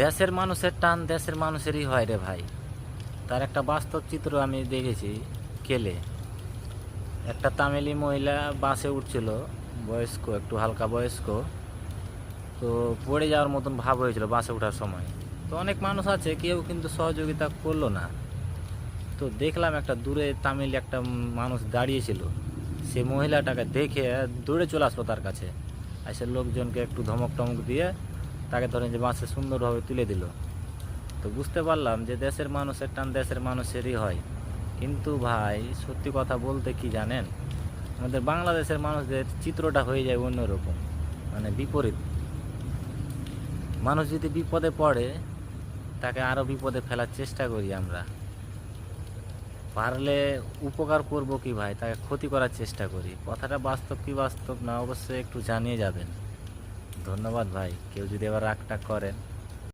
দেশের মানুষের টান দেশের মানুষেরই হয় রে ভাই। তার একটা বাস্তব চিত্র আমি দেখেছি। কেলে একটা তামিলি মহিলা বাসে উঠছিল, বয়স্ক, একটু হালকা বয়স্ক। তো পড়ে যাওয়ার মতন ভাব হয়েছিল বাসে ওঠার সময়। তো অনেক মানুষ আছে, কেউ কিন্তু সহযোগিতা করলো না। তো দেখলাম একটা দূরে তামিল একটা মানুষ দাঁড়িয়েছিল, সে মহিলাটাকে দেখে দৌড়ে চলে আসলো তার কাছে। এসে লোকজনকে একটু ধমক টমক দিয়ে তাকে ধরেন যে বাসে সুন্দরভাবে তুলে দিল। তো বুঝতে পারলাম যে দেশের মানুষের টান দেশের মানুষেরই হয়। কিন্তু ভাই সত্যি কথা বলতে কি জানেন, আমাদের বাংলাদেশের মানুষদের চিত্রটা হয়ে যায় অন্যরকম, মানে বিপরীত। মানুষ যদি বিপদে পড়ে তাকে আরও বিপদে ফেলার চেষ্টা করি আমরা। পারলে উপকার করব কি ভাই, তাকে ক্ষতি করার চেষ্টা করি। কথাটা বাস্তব কি বাস্তব না অবশ্যই একটু জানিয়ে যাবেন। ধন্যবাদ ভাই। কেউ যদি আবার রাগ টাগ করেন